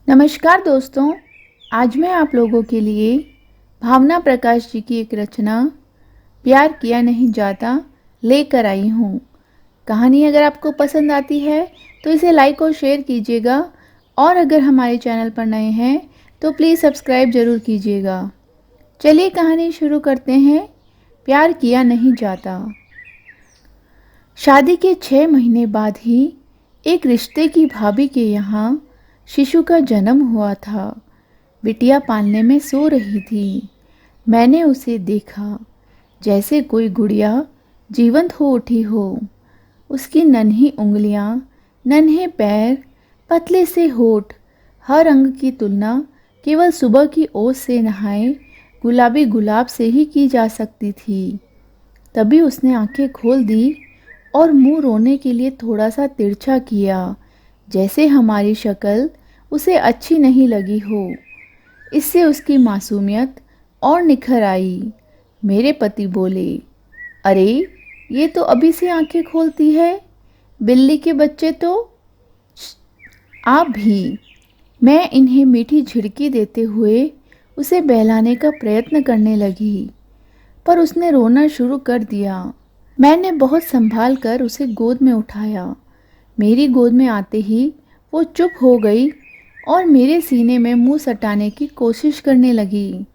नमस्कार दोस्तों। आज मैं आप लोगों के लिए भावना प्रकाश जी की एक रचना प्यार किया नहीं जाता लेकर आई हूँ। कहानी अगर आपको पसंद आती है तो इसे लाइक और शेयर कीजिएगा, और अगर हमारे चैनल पर नए हैं तो प्लीज़ सब्सक्राइब ज़रूर कीजिएगा। चलिए कहानी शुरू करते हैं। प्यार किया नहीं जाता। शादी के 6 महीने बाद ही एक रिश्ते की भाभी के यहाँ शिशु का जन्म हुआ था। बिटिया पालने में सो रही थी। मैंने उसे देखा, जैसे कोई गुड़िया जीवंत हो उठी हो। उसकी नन्ही उंगलियां, नन्हे पैर, पतले से होठ, हर अंग की तुलना केवल सुबह की ओस से नहाए गुलाबी गुलाब से ही की जा सकती थी। तभी उसने आंखें खोल दी और मुंह रोने के लिए थोड़ा सा तिरछा किया, जैसे हमारी शक्ल उसे अच्छी नहीं लगी हो। इससे उसकी मासूमियत और निखर आई। मेरे पति बोले, अरे ये तो अभी से आंखें खोलती है, बिल्ली के बच्चे तो। आप भी। मैं इन्हें मीठी झिड़की देते हुए उसे बहलाने का प्रयत्न करने लगी, पर उसने रोना शुरू कर दिया। मैंने बहुत संभाल कर उसे गोद में उठाया। मेरी गोद में आते ही वो चुप हो गई और मेरे सीने में मुंह सटाने की कोशिश करने लगी।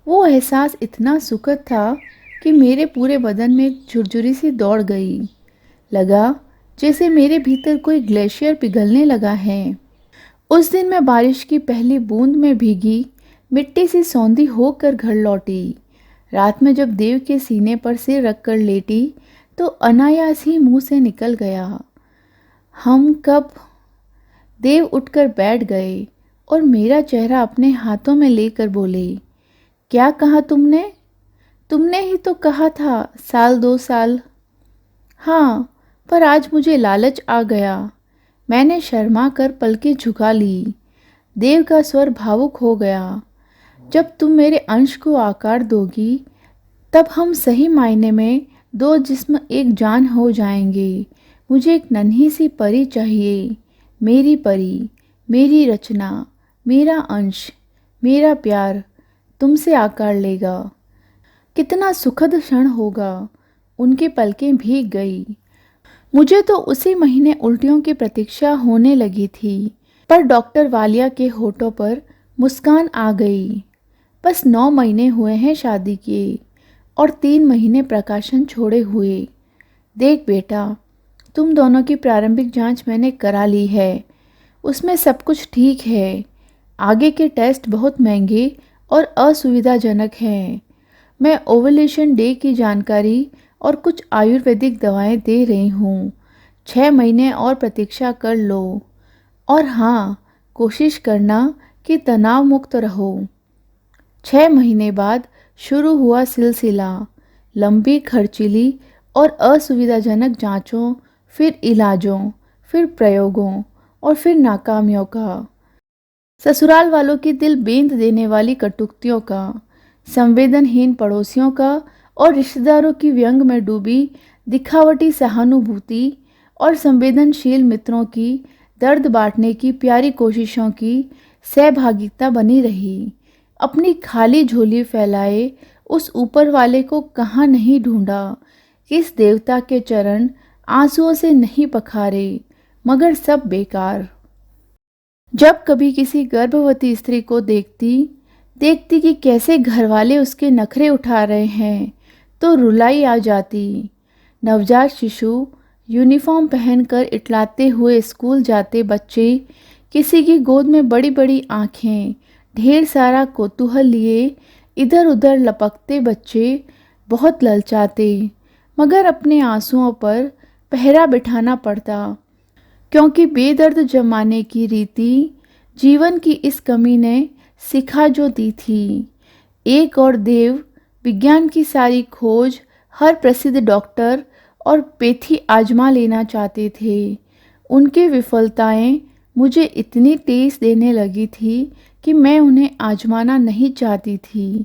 वो एहसास इतना सुखद था कि मेरे पूरे बदन में झुरझुरी सी दौड़ गई। लगा जैसे मेरे भीतर कोई ग्लेशियर पिघलने लगा है। उस दिन मैं बारिश की पहली बूंद में भीगी मिट्टी सी सौंधी होकर घर लौटी। रात में जब देव के सीने पर सिर रखकर लेटी तो अनायास ही मुंह से निकल गया, हम कब। देव उठकर बैठ गए और मेरा चेहरा अपने हाथों में लेकर बोले, क्या कहा तुमने? तुमने ही तो कहा था 1-2 साल। हाँ, पर आज मुझे लालच आ गया। मैंने शर्मा कर पलकें झुका ली। देव का स्वर भावुक हो गया। जब तुम मेरे अंश को आकार दोगी तब हम सही मायने में दो जिस्म एक जान हो जाएंगे। मुझे एक नन्ही सी परी चाहिए, मेरी परी, मेरी रचना, मेरा अंश, मेरा प्यार तुमसे आकार लेगा। कितना सुखद क्षण होगा। उनकी पलकें भीग गई। मुझे तो उसी महीने उल्टियों की प्रतीक्षा होने लगी थी, पर डॉक्टर वालिया के होठों पर मुस्कान आ गई। बस 9 महीने हुए हैं शादी किए और 3 महीने प्रकाशन छोड़े हुए। देख बेटा, तुम दोनों की प्रारंभिक जांच मैंने करा ली है। उसमें सब कुछ ठीक है। आगे के टेस्ट बहुत महंगे और असुविधाजनक हैं। मैं ओवुलेशन डे की जानकारी और कुछ आयुर्वेदिक दवाएं दे रही हूँ। 6 महीने और प्रतीक्षा कर लो। और हाँ, कोशिश करना कि तनाव मुक्त रहो। 6 महीने बाद शुरू हुआ सिलसिला लंबी, खर्चीली और असुविधाजनक जांचों, फिर इलाजों, फिर प्रयोगों और फिर नाकामियों का। ससुराल वालों की दिल बेंध देने वाली कटुक्तियों का, संवेदनहीन पड़ोसियों का और रिश्तेदारों की व्यंग में डूबी दिखावटी सहानुभूति और संवेदनशील मित्रों की दर्द बांटने की प्यारी कोशिशों की सहभागिता बनी रही। अपनी खाली झोली फैलाए उस ऊपर वाले को कहाँ नहीं ढूंढा, किस देवता के चरण आंसुओं से नहीं पखारे, मगर सब बेकार। जब कभी किसी गर्भवती स्त्री को देखती कि कैसे घरवाले उसके नखरे उठा रहे हैं तो रुलाई आ जाती। नवजात शिशु, यूनिफॉर्म पहनकर इटलाते हुए स्कूल जाते बच्चे, किसी की गोद में बड़ी बड़ी आँखें, ढेर सारा कौतूहल लिए इधर उधर लपकते बच्चे बहुत ललचाते, मगर अपने आंसुओं पर पहरा बिठाना पड़ता, क्योंकि बेदर्द जमाने की रीति जीवन की इस कमी ने सिखा जो दी थी। एक और देव विज्ञान की सारी खोज, हर प्रसिद्ध डॉक्टर और पैथी आजमा लेना चाहते थे। उनकी विफलताएं मुझे इतनी टेस देने लगी थी कि मैं उन्हें आजमाना नहीं चाहती थी।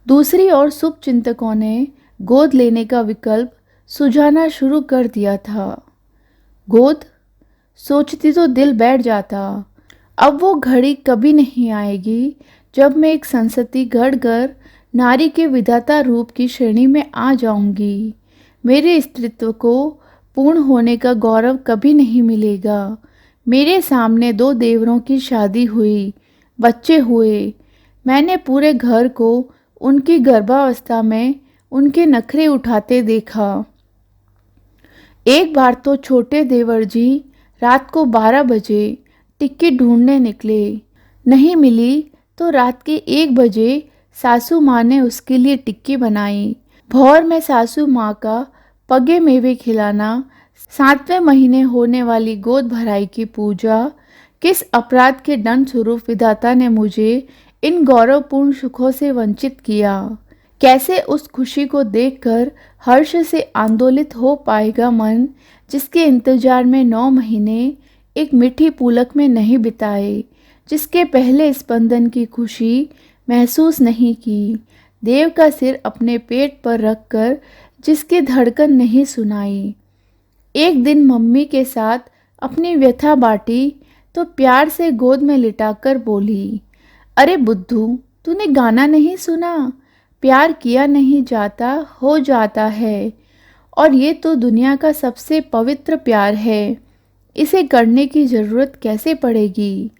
दूसरी ओर शुभचिंतकों ने गोद लेने का विकल्प सुझाना शुरू कर दिया था। गोद सोचती तो दिल बैठ जाता। अब वो घड़ी कभी नहीं आएगी जब मैं एक संसति गढ़कर नारी के विधाता रूप की श्रेणी में आ जाऊंगी। मेरे स्त्रीत्व को पूर्ण होने का गौरव कभी नहीं मिलेगा। मेरे सामने दो देवरों की शादी हुई, बच्चे हुए। मैंने पूरे घर को उनकी गर्भावस्था में उनके नखरे उठाते देखा। एक बार तो छोटे देवर जी रात को 12 बजे टिक्की ढूंढने निकले। नहीं मिली तो रात के 1 बजे सासू माँ ने उसके लिए टिक्की बनाई। भौर में सासू माँ का पगे मेवे खिलाना, 7वें महीने होने वाली गोद भराई की पूजा, किस अपराध के दंड स्वरूप विधाता ने मुझे इन गौरवपूर्ण सुखों से वंचित किया। कैसे उस खुशी को देखकर हर्ष से आंदोलित हो पाएगा मन, जिसके इंतजार में 9 महीने एक मीठी पुलक में नहीं बिताए, जिसके पहले स्पंदन की खुशी महसूस नहीं की, देव का सिर अपने पेट पर रखकर जिसकी धड़कन नहीं सुनाई। एक दिन मम्मी के साथ अपनी व्यथा बांटी तो प्यार से गोद में लिटाकर बोली, अरे बुद्धू, तूने गाना नहीं सुना? प्यार किया नहीं जाता, हो जाता है। और ये तो दुनिया का सबसे पवित्र प्यार है। इसे करने की ज़रूरत कैसे पड़ेगी?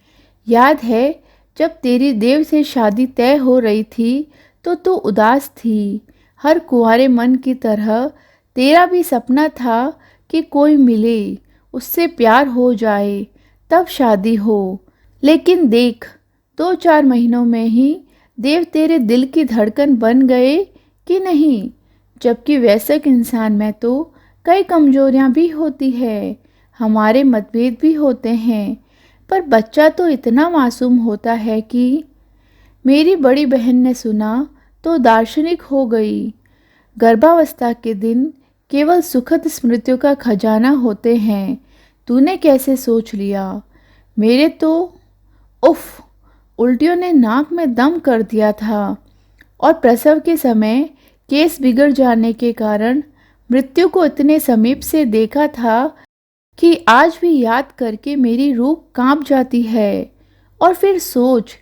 याद है जब तेरी देव से शादी तय हो रही थी तो तू उदास थी। हर कुंवारे मन की तरह तेरा भी सपना था कि कोई मिले, उससे प्यार हो जाए, तब शादी हो। लेकिन देख, 2-4 महीनों में ही देव तेरे दिल की धड़कन बन गए कि नहीं? जबकि वयस्क इंसान में तो कई कमजोरियां भी होती है, हमारे मतभेद भी होते हैं, पर बच्चा तो इतना मासूम होता है कि। मेरी बड़ी बहन ने सुना तो दार्शनिक हो गई। गर्भावस्था के दिन केवल सुखद स्मृतियों का खजाना होते हैं। तूने कैसे सोच लिया? मेरे तो उफ, उल्टियों ने नाक में दम कर दिया था और प्रसव के समय केस बिगड़ जाने के कारण मृत्यु को इतने समीप से देखा था कि आज भी याद करके मेरी रूह कांप जाती है। और फिर सोच,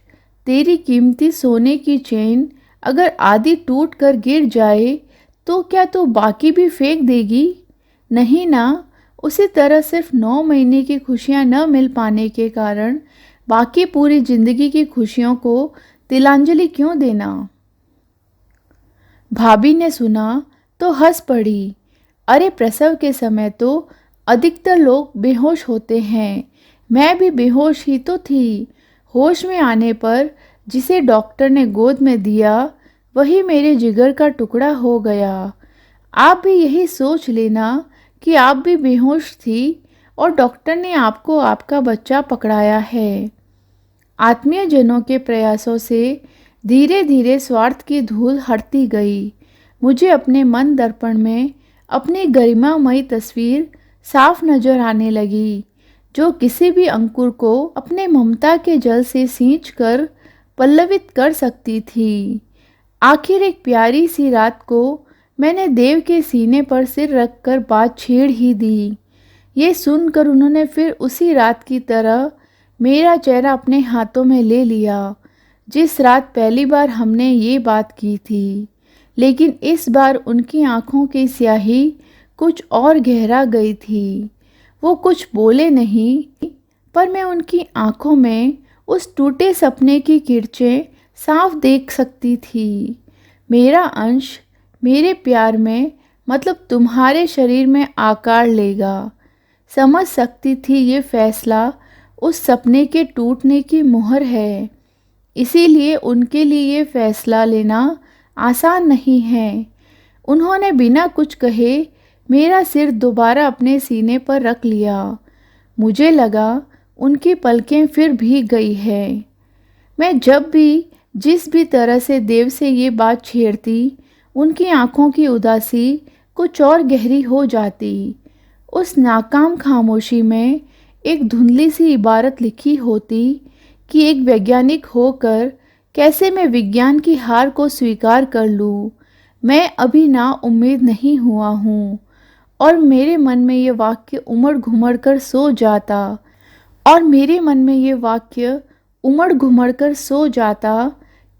तेरी कीमती सोने की चेन अगर आधी टूट कर गिर जाए तो क्या तू बाकी भी फेंक देगी? नहीं ना। उसी तरह सिर्फ 9 महीने की खुशियां न मिल पाने के कारण बाकी पूरी जिंदगी की खुशियों को तिलांजलि क्यों देना? भाभी ने सुना तो हंस पड़ी। अरे प्रसव के समय तो अधिकतर लोग बेहोश होते हैं। मैं भी बेहोश ही तो थी। होश में आने पर जिसे डॉक्टर ने गोद में दिया वही मेरे जिगर का टुकड़ा हो गया। आप भी यही सोच लेना कि आप भी बेहोश थी और डॉक्टर ने आपको आपका बच्चा पकड़ाया है। आत्मीय जनों के प्रयासों से धीरे धीरे स्वार्थ की धूल हटती गई। मुझे अपने मन दर्पण में अपनी गरिमामयी तस्वीर साफ नजर आने लगी, जो किसी भी अंकुर को अपने ममता के जल से सींचकर पल्लवित कर सकती थी। आखिर एक प्यारी सी रात को मैंने देव के सीने पर सिर रखकर बात छेड़ ही दी। ये सुनकर उन्होंने फिर उसी रात की तरह मेरा चेहरा अपने हाथों में ले लिया, जिस रात पहली बार हमने ये बात की थी। लेकिन इस बार उनकी आंखों की स्याही कुछ और गहरा गई थी। वो कुछ बोले नहीं, पर मैं उनकी आंखों में उस टूटे सपने की किरचें साफ देख सकती थी। मेरा अंश मेरे प्यार में, मतलब तुम्हारे शरीर में आकार लेगा। समझ सकती थी ये फैसला उस सपने के टूटने की मुहर है। इसीलिए उनके लिए ये फैसला लेना आसान नहीं है। उन्होंने बिना कुछ कहे मेरा सिर दोबारा अपने सीने पर रख लिया। मुझे लगा उनकी पलकें फिर भीग गई है। मैं जब भी जिस भी तरह से देव से ये बात छेड़ती, उनकी आंखों की उदासी कुछ और गहरी हो जाती। उस नाकाम खामोशी में एक धुंधली सी इबारत लिखी होती कि एक वैज्ञानिक होकर कैसे मैं विज्ञान की हार को स्वीकार कर लूँ। मैं अभी ना उम्मीद नहीं हुआ हूँ। और मेरे मन में ये वाक्य उमड़ घुमड़ कर सो जाता और मेरे मन में ये वाक्य उमड़ घुमड़ कर सो जाता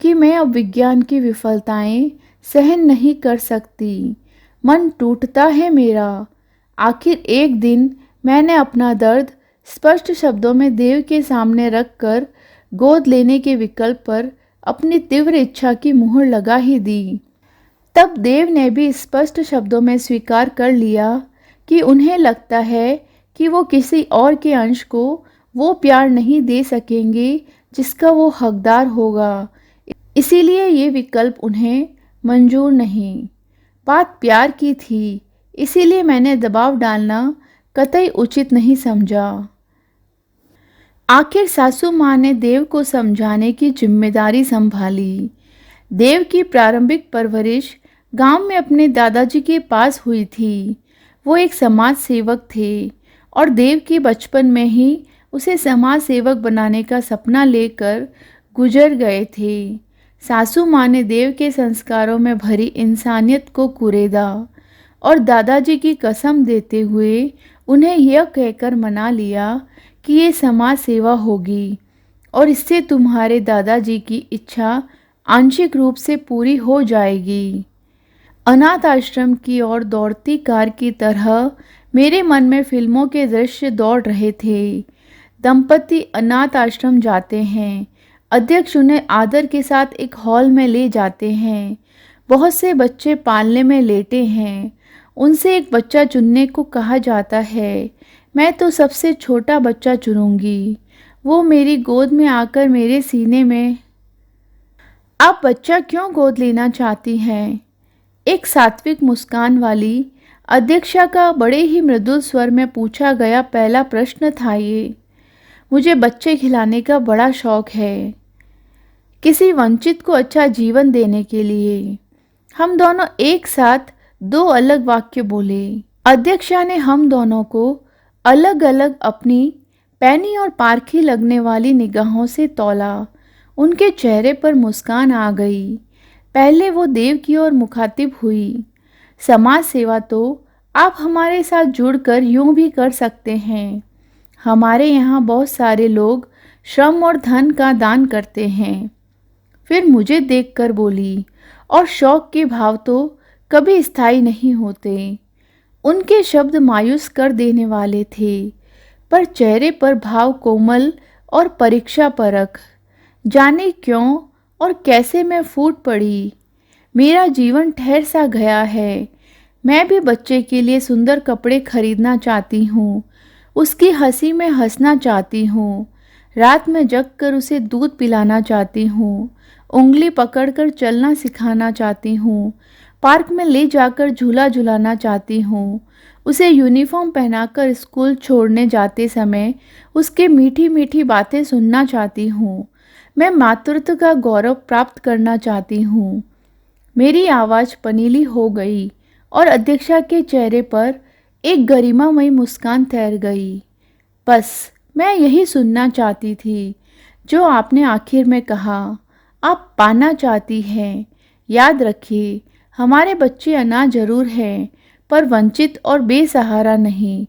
कि मैं अब विज्ञान की विफलताएं सहन नहीं कर सकती। मन टूटता है मेरा। आखिर एक दिन मैंने अपना दर्द स्पष्ट शब्दों में देव के सामने रखकर गोद लेने के विकल्प पर अपनी तीव्र इच्छा की मुहर लगा ही दी। तब देव ने भी स्पष्ट शब्दों में स्वीकार कर लिया कि उन्हें लगता है कि वो किसी और के अंश को वो प्यार नहीं दे सकेंगे जिसका वो हकदार होगा। इसीलिए ये विकल्प उन्हें मंजूर नहीं। बात प्यार की थी, इसीलिए मैंने दबाव डालना कतई उचित नहीं समझा। आखिर सासू माँ ने देव को समझाने की जिम्मेदारी संभाली। देव की प्रारंभिक परवरिश गांव में अपने दादाजी के पास हुई थी। वो एक समाज सेवक थे और देव की बचपन में ही उसे समाज सेवक बनाने का सपना लेकर गुजर गए थे। सासू माँ ने देव के संस्कारों में भरी इंसानियत को कुरेदा और दादाजी की कसम देते हुए उन्हें यह कहकर मना लिया कि ये समाज सेवा होगी और इससे तुम्हारे दादाजी की इच्छा आंशिक रूप से पूरी हो जाएगी। अनाथ आश्रम की ओर दौड़ती कार की तरह मेरे मन में फिल्मों के दृश्य दौड़ रहे थे। दंपति अनाथ आश्रम जाते हैं। अध्यक्ष उन्हें आदर के साथ एक हॉल में ले जाते हैं। बहुत से बच्चे पालने में लेटे हैं। उनसे एक बच्चा चुनने को कहा जाता है। मैं तो सबसे छोटा बच्चा चुनूंगी। वो मेरी गोद में आकर मेरे सीने में। आप बच्चा क्यों गोद लेना चाहती हैं? एक सात्विक मुस्कान वाली अध्यक्षा का बड़े ही मृदुल स्वर में पूछा गया पहला प्रश्न था ये। मुझे बच्चे खिलाने का बड़ा शौक है, किसी वंचित को अच्छा जीवन देने के लिए। हम दोनों एक साथ दो अलग वाक्य बोले। अध्यक्षा ने हम दोनों को अलग अलग अपनी पैनी और पारखी लगने वाली निगाहों से तौला। उनके चेहरे पर मुस्कान आ गई। पहले वो देव की ओर मुखातिब हुई। समाज सेवा तो आप हमारे साथ जुड़कर यूं भी कर सकते हैं। हमारे यहाँ बहुत सारे लोग श्रम और धन का दान करते हैं। फिर मुझे देखकर बोली, और शौक के भाव तो कभी स्थायी नहीं होते। उनके शब्द मायूस कर देने वाले थे, पर चेहरे पर भाव कोमल और परीक्षा परख। जाने क्यों और कैसे मैं फूट पड़ी। मेरा जीवन ठहर सा गया है। मैं भी बच्चे के लिए सुंदर कपड़े खरीदना चाहती हूँ। उसकी हंसी में हंसना चाहती हूँ। रात में जगकर उसे दूध पिलाना चाहती हूँ। उंगली पकड़कर चलना सिखाना चाहती हूँ। पार्क में ले जाकर झूला झुलाना चाहती हूँ। उसे यूनिफॉर्म पहनाकर स्कूल छोड़ने जाते समय उसके मीठी मीठी बातें सुनना चाहती हूँ। मैं मातृत्व का गौरव प्राप्त करना चाहती हूँ। मेरी आवाज़ पनीली हो गई और अध्यक्षा के चेहरे पर एक गरिमामयी मुस्कान तैर गई। बस मैं यही सुनना चाहती थी जो आपने आखिर में कहा। आप पाना चाहती हैं। याद रखिए, हमारे बच्चे अनाथ जरूर हैं, पर वंचित और बेसहारा नहीं।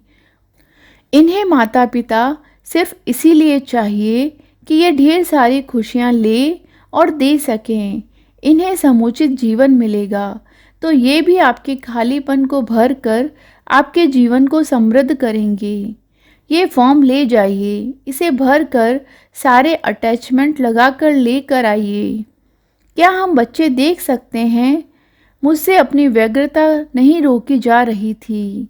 इन्हें माता पिता सिर्फ इसीलिए चाहिए कि ये ढेर सारी खुशियाँ ले और दे सकें। इन्हें समुचित जीवन मिलेगा तो ये भी आपके खालीपन को भर कर आपके जीवन को समृद्ध करेंगे। ये फॉर्म ले जाइए, इसे भर कर सारे अटैचमेंट लगा कर ले कर आइए। क्या हम बच्चे देख सकते हैं? मुझसे अपनी व्यग्रता नहीं रोकी जा रही थी।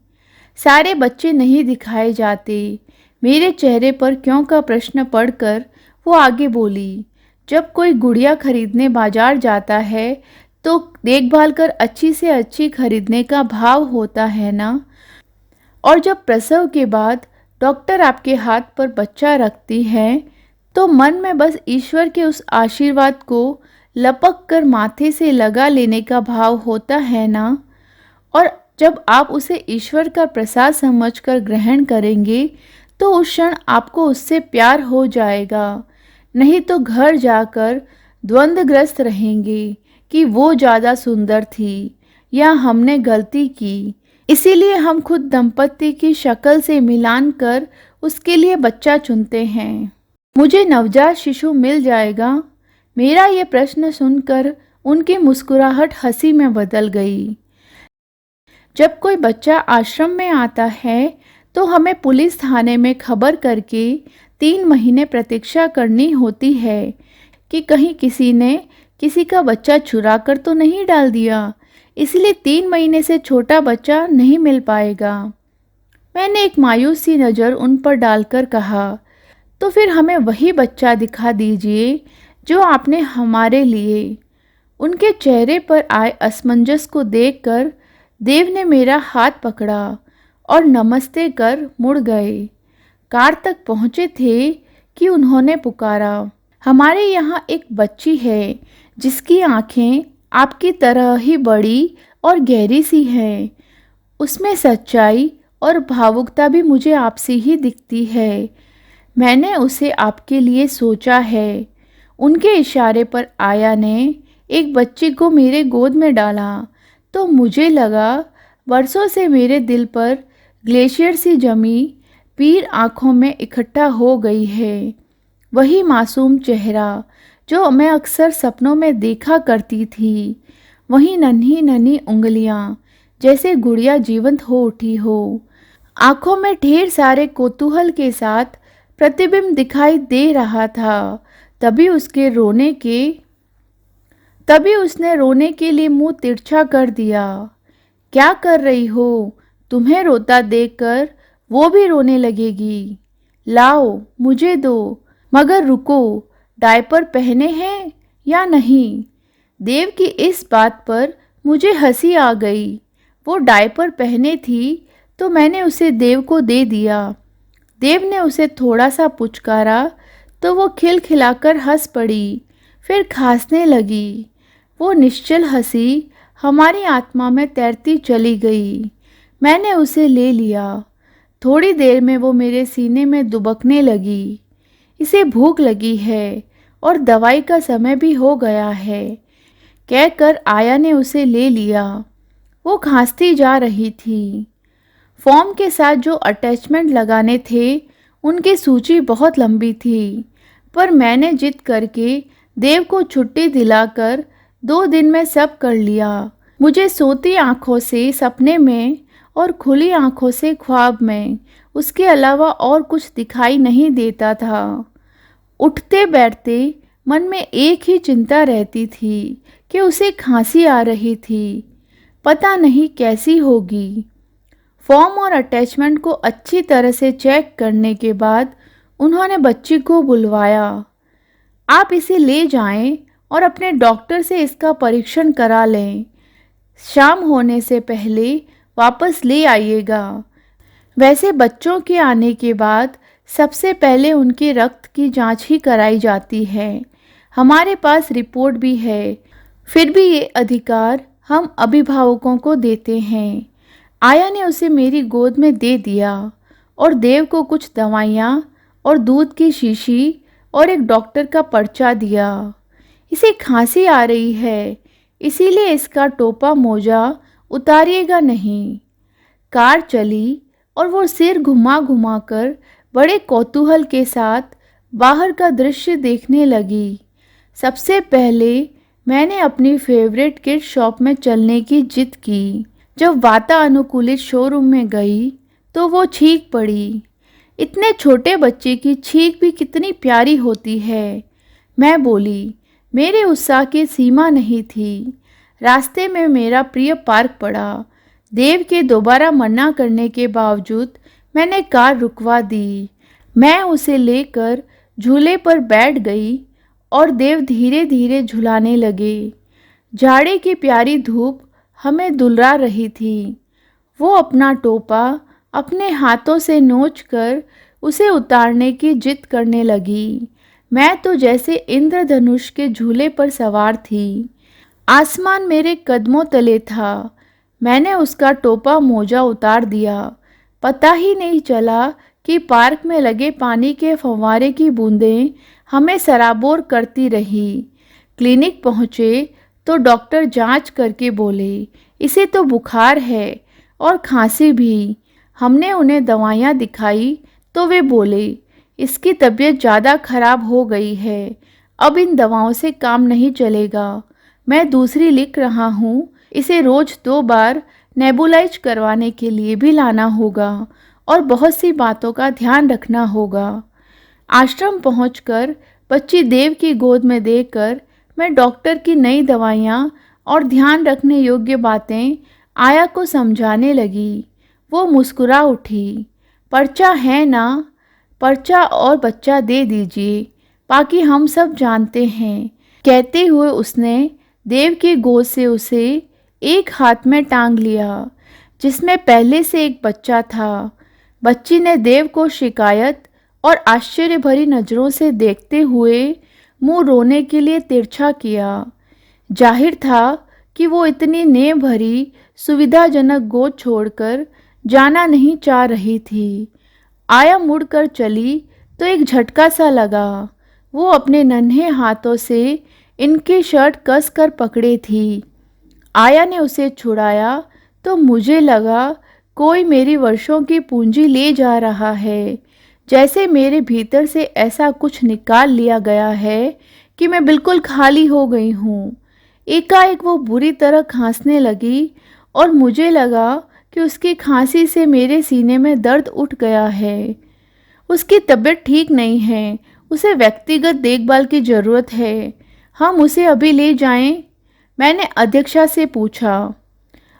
सारे बच्चे नहीं दिखाए जाते। मेरे चेहरे पर क्यों का प्रश्न पढ़कर वो आगे बोली, जब कोई गुड़िया खरीदने बाजार जाता है तो देखभाल कर अच्छी से अच्छी खरीदने का भाव होता है ना। और जब प्रसव के बाद डॉक्टर आपके हाथ पर बच्चा रखती है तो मन में बस ईश्वर के उस आशीर्वाद को लपक कर माथे से लगा लेने का भाव होता है ना। और जब आप उसे ईश्वर का प्रसाद समझकर ग्रहण करेंगे तो उस क्षण आपको उससे प्यार हो जाएगा। नहीं तो घर जाकर द्वंद्वग्रस्त रहेंगे कि वो ज़्यादा सुंदर थी या हमने गलती की। इसीलिए हम खुद दंपति की शक्ल से मिलान कर उसके लिए बच्चा चुनते हैं। मुझे नवजात शिशु मिल जाएगा? मेरा ये प्रश्न सुनकर उनकी मुस्कुराहट हंसी में बदल गई। जब कोई बच्चा आश्रम में आता है तो हमें पुलिस थाने में खबर करके 3 महीने प्रतीक्षा करनी होती है कि कहीं किसी ने किसी का बच्चा चुरा कर तो नहीं डाल दिया, इसलिए 3 महीने से छोटा बच्चा नहीं मिल पाएगा। मैंने एक मायूस सी नज़र उन पर डालकर कहा, तो फिर हमें वही बच्चा दिखा दीजिए जो आपने हमारे लिए। उनके चेहरे पर आए असमंजस को देखकर देव ने मेरा हाथ पकड़ा और नमस्ते कर मुड़ गए। कार तक पहुँचे थे कि उन्होंने पुकारा, हमारे यहाँ एक बच्ची है जिसकी आँखें आपकी तरह ही बड़ी और गहरी सी हैं। उसमें सच्चाई और भावुकता भी मुझे आपसे ही दिखती है। मैंने उसे आपके लिए सोचा है। उनके इशारे पर आया ने एक बच्चे को मेरे गोद में डाला तो मुझे लगा वर्षों से मेरे दिल पर ग्लेशियर सी जमी पीर आँखों में इकट्ठा हो गई है। वही मासूम चेहरा जो मैं अक्सर सपनों में देखा करती थी, वही नन्ही नन्ही उंगलियां जैसे गुड़िया जीवंत हो उठी हो। आंखों में ढेर सारे कौतूहल के साथ प्रतिबिंब दिखाई दे रहा था। तभी उसने रोने के लिए मुंह तिरछा कर दिया। क्या कर रही हो? तुम्हें रोता देखकर वो भी रोने लगेगी। लाओ मुझे दो, मगर रुको, डायपर पहने हैं या नहीं? देव की इस बात पर मुझे हंसी आ गई। वो डायपर पहने थी तो मैंने उसे देव को दे दिया। देव ने उसे थोड़ा सा पुचकारा तो वो खिलखिलाकर हंस पड़ी, फिर खांसने लगी। वो निश्चल हंसी हमारी आत्मा में तैरती चली गई। मैंने उसे ले लिया। थोड़ी देर में वो मेरे सीने में दुबकने लगी। इसे भूख लगी है और दवाई का समय भी हो गया है, कहकर आया ने उसे ले लिया। वो खांसती जा रही थी। फॉर्म के साथ जो अटैचमेंट लगाने थे उनकी सूची बहुत लंबी थी, पर मैंने जिद करके देव को छुट्टी दिलाकर 2 दिन में सब कर लिया। मुझे सोती आँखों से सपने में और खुली आँखों से ख्वाब में उसके अलावा और कुछ दिखाई नहीं देता था। उठते बैठते मन में एक ही चिंता रहती थी कि उसे खांसी आ रही थी, पता नहीं कैसी होगी। फॉर्म और अटैचमेंट को अच्छी तरह से चेक करने के बाद उन्होंने बच्ची को बुलवाया। आप इसे ले जाएं और अपने डॉक्टर से इसका परीक्षण करा लें। शाम होने से पहले वापस ले आइएगा। वैसे बच्चों के आने के बाद सबसे पहले उनके रक्त की जांच ही कराई जाती है। हमारे पास रिपोर्ट भी है, फिर भी ये अधिकार हम अभिभावकों को देते हैं। आया ने उसे मेरी गोद में दे दिया और देव को कुछ दवाइयाँ और दूध की शीशी और एक डॉक्टर का पर्चा दिया। इसे खांसी आ रही है, इसीलिए इसका टोपा मोजा उतारिएगा नहीं। कार चली और वो सिर घुमा घुमा कर बड़े कौतूहल के साथ बाहर का दृश्य देखने लगी। सबसे पहले मैंने अपनी फेवरेट किड शॉप में चलने की जिद की। जब वातानुकूलित शोरूम में गई तो वो छींक पड़ी। इतने छोटे बच्चे की छींक भी कितनी प्यारी होती है। मैं बोली। मेरे उत्साह की सीमा नहीं थी। रास्ते में मेरा प्रिय पार्क पड़ा। देव के दोबारा मना करने के बावजूद मैंने कार रुकवा दी। मैं उसे लेकर झूले पर बैठ गई और देव धीरे धीरे झुलाने लगे। जाड़े की प्यारी धूप हमें दुलरा रही थी। वो अपना टोपा अपने हाथों से नोचकर उसे उतारने की जिद करने लगी। मैं तो जैसे इंद्रधनुष के झूले पर सवार थी। आसमान मेरे कदमों तले था। मैंने उसका टोपा मोजा उतार दिया। पता ही नहीं चला कि पार्क में लगे पानी के फव्वारे की बूंदें हमें सराबोर करती रही। क्लिनिक पहुँचे तो डॉक्टर जांच करके बोले, इसे तो बुखार है और खांसी भी। हमने उन्हें दवाइयाँ दिखाई तो वे बोले, इसकी तबीयत ज़्यादा खराब हो गई है, अब इन दवाओं से काम नहीं चलेगा। मैं दूसरी लिख रहा हूँ, इसे रोज़ 2 बार नेबुलाइज करवाने के लिए भी लाना होगा और बहुत सी बातों का ध्यान रखना होगा। आश्रम पहुंचकर बच्ची देव की गोद में देकर मैं डॉक्टर की नई दवाइयाँ और ध्यान रखने योग्य बातें आया को समझाने लगी। वो मुस्कुरा उठी। पर्चा है ना, पर्चा और बच्चा दे दीजिए, बाकी हम सब जानते हैं, कहते हुए उसने देव की गोद से उसे एक हाथ में टांग लिया जिसमें पहले से एक बच्चा था। बच्ची ने देव को शिकायत और आश्चर्य भरी नज़रों से देखते हुए मुंह रोने के लिए तिरछा किया। जाहिर था कि वो इतनी नेह भरी सुविधाजनक गोद छोड़कर जाना नहीं चाह रही थी। आया मुड़कर चली तो एक झटका सा लगा। वो अपने नन्हे हाथों से इनकी शर्ट कस कर पकड़े थी। आया ने उसे छुड़ाया तो मुझे लगा कोई मेरी वर्षों की पूंजी ले जा रहा है, जैसे मेरे भीतर से ऐसा कुछ निकाल लिया गया है कि मैं बिल्कुल खाली हो गई हूँ। एकाएक वो बुरी तरह खांसने लगी और मुझे लगा कि उसकी खांसी से मेरे सीने में दर्द उठ गया है। उसकी तबीयत ठीक नहीं है, उसे व्यक्तिगत देखभाल की ज़रूरत है। हम उसे अभी ले जाएं? मैंने अध्यक्षा से पूछा।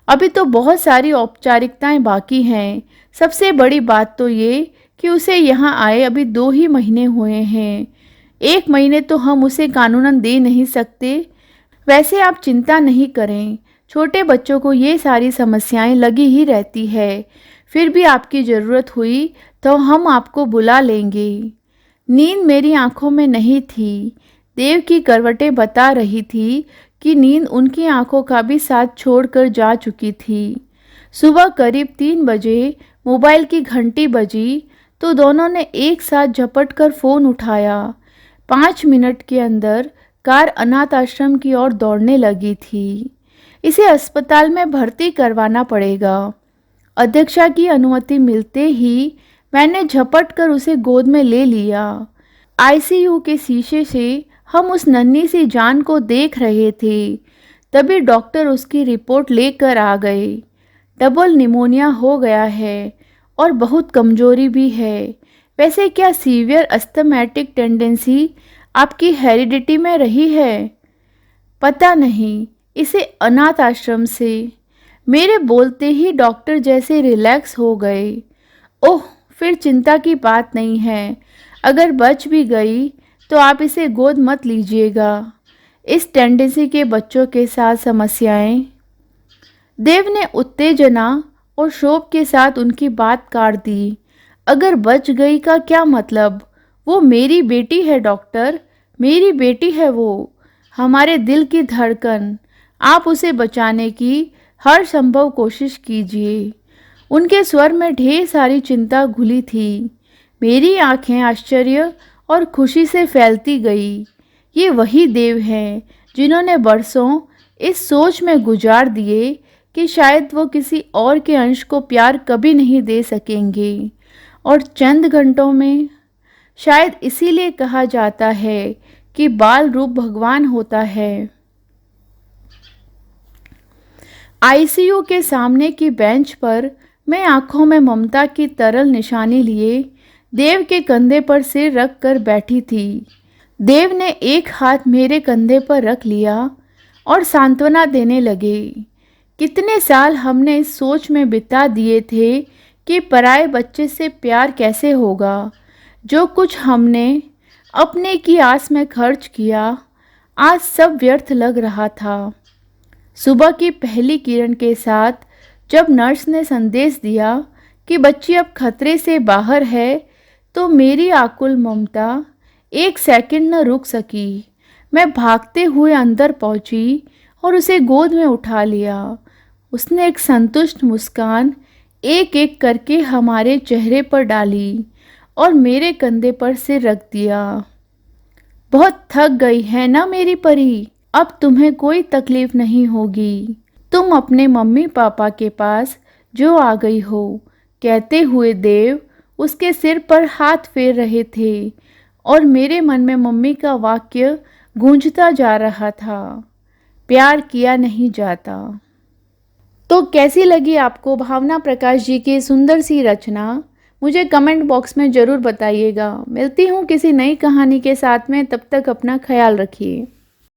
अभी तो बहुत सारी औपचारिकताएं बाकी हैं। सबसे बड़ी बात तो ये कि उसे यहाँ आए अभी 2 ही महीने हुए हैं। 1 महीने तो हम उसे कानूनन दे नहीं सकते। वैसे आप चिंता नहीं करें, छोटे बच्चों को ये सारी समस्याएं लगी ही रहती है। फिर भी आपकी ज़रूरत हुई तो हम आपको बुला लेंगे। नींद मेरी आंखों में नहीं थी। देव की करवटें बता रही थी कि नींद उनकी आंखों का भी साथ छोड़कर जा चुकी थी। सुबह करीब 3 बजे मोबाइल की घंटी बजी तो दोनों ने एक साथ झपट कर फ़ोन उठाया। 5 मिनट के अंदर कार अनाथ आश्रम की ओर दौड़ने लगी थी। इसे अस्पताल में भर्ती करवाना पड़ेगा। अध्यक्षा की अनुमति मिलते ही मैंने झपट कर उसे गोद में ले लिया। आईसीयू के शीशे से हम उस नन्ही सी जान को देख रहे थे। तभी डॉक्टर उसकी रिपोर्ट लेकर आ गए। डबल निमोनिया हो गया है और बहुत कमजोरी भी है। वैसे क्या सीवियर अस्थमैटिक टेंडेंसी आपकी हेरिडिटी में रही है? पता नहीं, इसे अनाथ आश्रम से। मेरे बोलते ही डॉक्टर जैसे रिलैक्स हो गए। ओह, फिर चिंता की बात नहीं है। अगर बच भी गई तो आप इसे गोद मत लीजिएगा। इस टेंडेंसी के बच्चों के साथ समस्याएं। देव ने उत्तेजना और शोक के साथ उनकी बात काट दी। अगर बच गई का क्या मतलब? वो मेरी बेटी है डॉक्टर, मेरी बेटी है वो, हमारे दिल की धड़कन। आप उसे बचाने की हर संभव कोशिश कीजिए। उनके स्वर में ढेर सारी चिंता घुली थी। मेरी आंखें आश्चर्य और खुशी से फैलती गई। ये वही देव हैं जिन्होंने बरसों इस सोच में गुजार दिए कि शायद वो किसी और के अंश को प्यार कभी नहीं दे सकेंगे, और चंद घंटों में। शायद इसीलिए कहा जाता है कि बाल रूप भगवान होता है। आईसीयू के सामने की बेंच पर मैं आंखों में ममता की तरल निशानी लिए देव के कंधे पर सिर रख कर बैठी थी। देव ने एक हाथ मेरे कंधे पर रख लिया और सांत्वना देने लगे। कितने साल हमने इस सोच में बिता दिए थे कि पराये बच्चे से प्यार कैसे होगा। जो कुछ हमने अपने की आस में खर्च किया, आज सब व्यर्थ लग रहा था। सुबह की पहली किरण के साथ जब नर्स ने संदेश दिया कि बच्ची अब खतरे से बाहर है, तो मेरी आकुल ममता 1 सेकंड न रुक सकी। मैं भागते हुए अंदर पहुंची और उसे गोद में उठा लिया। उसने एक संतुष्ट मुस्कान एक एक करके हमारे चेहरे पर डाली और मेरे कंधे पर सिर रख दिया। बहुत थक गई है ना मेरी परी, अब तुम्हें कोई तकलीफ नहीं होगी। तुम अपने मम्मी पापा के पास जो आ गई हो, कहते हुए देव उसके सिर पर हाथ फेर रहे थे और मेरे मन में मम्मी का वाक्य गूंजता जा रहा था, प्यार किया नहीं जाता। तो कैसी लगी आपको भावना प्रकाश जी की सुंदर सी रचना? मुझे कमेंट बॉक्स में ज़रूर बताइएगा। मिलती हूँ किसी नई कहानी के साथ में, तब तक अपना ख्याल रखिए।